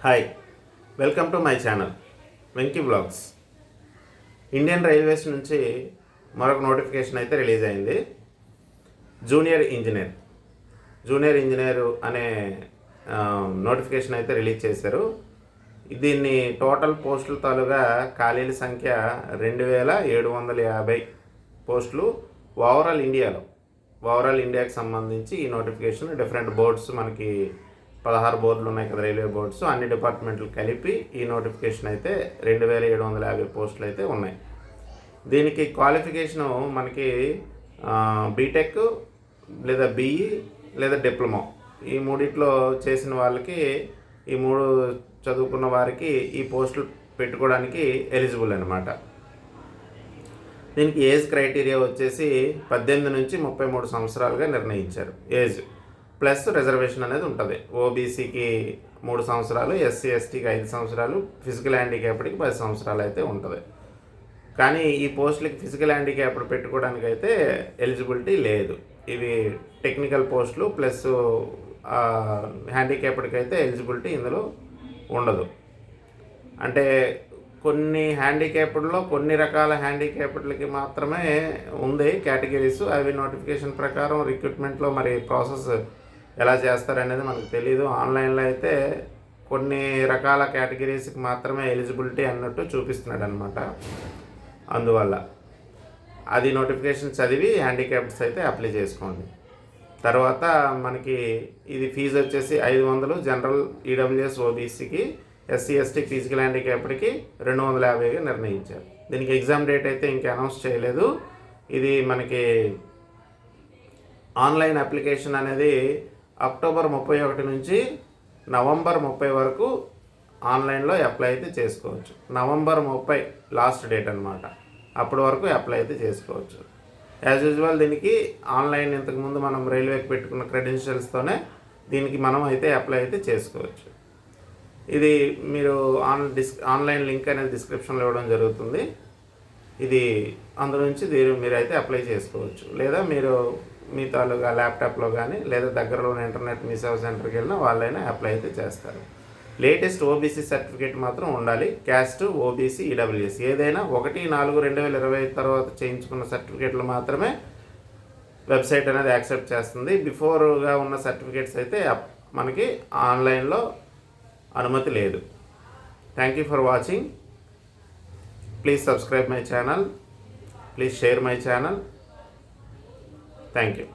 Hi, welcome to my channel Venky blogs. Indian railways నుంచి మరొక notification అయితే రిలీజ్ అయింది. జూనియర్ ఇంజనీర్ అనే నోటిఫికేషన్ అయితే రిలీజ్ చేశారు. దీన్ని టోటల్ పోస్టుల తాలూగా ఖాళీల సంఖ్య 2750 పోస్టులు ఓవరాల్ ఇండియాకి సంబంధించి ఈ నోటిఫికేషన్. డిఫరెంట్ బోర్డ్స్, మనకి 16 బోర్డులు ఉన్నాయి కదా, రైల్వే బోర్డ్స్, అన్ని డిపార్ట్మెంట్లు కలిపి ఈ నోటిఫికేషన్ అయితే 2750 పోస్టులు అయితే ఉన్నాయి. దీనికి క్వాలిఫికేషను మనకి బీటెక్ లేదా బీఈ లేదా డిప్లొమా, ఈ మూడిట్లో చేసిన వాళ్ళకి, ఈ మూడు చదువుకున్న వారికి ఈ పోస్టులు పెట్టుకోవడానికి ఎలిజిబుల్ అనమాట. దీనికి ఏజ్ క్రైటీరియా వచ్చేసి 18 నుంచి 33 సంవత్సరాలుగా నిర్ణయించారు. ఏజ్ ప్లస్ రిజర్వేషన్ అనేది ఉంటుంది. ఓబీసీకి 3 సంవత్సరాలు, ఎస్సీ ఎస్టీకి 5 సంవత్సరాలు, ఫిజికల్ హ్యాండిక్యాప్డ్కి 10 సంవత్సరాలు అయితే ఉంటుంది. కానీ ఈ పోస్టులకి ఫిజికల్ హ్యాండిక్యాప్డ్ పెట్టుకోవడానికి అయితే ఎలిజిబిలిటీ లేదు. ఇవి టెక్నికల్ పోస్టులు ప్లస్ హ్యాండిక్యాప్డ్కి అయితే ఎలిజిబిలిటీ ఇందులో ఉండదు. అంటే కొన్ని హ్యాండిక్యాప్డ్లో కొన్ని రకాల హ్యాండిక్యాప్డ్లకి మాత్రమే ఉంది కేటగిరీస్. అవి నోటిఫికేషన్ ప్రకారం రిక్రూట్మెంట్లో మరి ప్రాసెస్ ఎలా చేస్తారనేది మనకు తెలియదు. ఆన్లైన్లో అయితే కొన్ని రకాల కేటగిరీస్కి మాత్రమే ఎలిజిబిలిటీ అన్నట్టు చూపిస్తున్నాడు అనమాట. అందువల్ల అది నోటిఫికేషన్ చదివి హ్యాండిక్యాప్డ్స్ అయితే అప్లై చేసుకోండి. తర్వాత మనకి ఇది ఫీజు వచ్చేసి 500 జనరల్, ఈడబ్ల్యూఎస్, ఓబీసీకి, ఎస్సీ ఎస్టీ, ఫిజికల్ హ్యాండిక్యాప్డ్కి 250గా నిర్ణయించారు. దీనికి ఎగ్జామ్ డేట్ అయితే ఇంకా అనౌన్స్ చేయలేదు. ఇది మనకి ఆన్లైన్ అప్లికేషన్ అనేది అక్టోబర్ 31 నుంచి నవంబర్ 30 వరకు ఆన్లైన్లో అప్లై అయితే చేసుకోవచ్చు. నవంబర్ 30 లాస్ట్ డేట్ అనమాట. అప్పటి వరకు అప్లై అయితే చేసుకోవచ్చు. యాజ్ యూజువల్ దీనికి ఆన్లైన్ ఇంతకుముందు మనం రైల్వేకి పెట్టుకున్న క్రెడెన్షియల్స్తోనే దీనికి మనం అయితే అప్లై అయితే చేసుకోవచ్చు. ఇది మీరు ఆన్లైన్ లింక్ అనేది డిస్క్రిప్షన్లో ఇవ్వడం జరుగుతుంది. ఇది అందు నుంచి మీరు అయితే అప్లై చేసుకోవచ్చు. లేదా మీరు మీ తాలూగా ల్యాప్టాప్లో కానీ లేదా దగ్గరలో ఉన్న ఇంటర్నెట్ మీ సేవ సెంటర్కి వెళ్ళినా వాళ్ళైనా అప్లై అయితే చేస్తారు. లేటెస్ట్ ఓబీసీ సర్టిఫికేట్ మాత్రం ఉండాలి. క్యాస్ట్, ఓబీసీ, ఈడబ్ల్యూఎస్ ఏదైనా 1/4/2020 తర్వాత చేయించుకున్న సర్టిఫికేట్లు మాత్రమే వెబ్సైట్ అనేది యాక్సెప్ట్ చేస్తుంది. బిఫోర్గా ఉన్న సర్టిఫికేట్స్ అయితే మనకి ఆన్లైన్లో అనుమతి లేదు. Thank you for watching. Please subscribe my channel. Please share my channel. Thank you.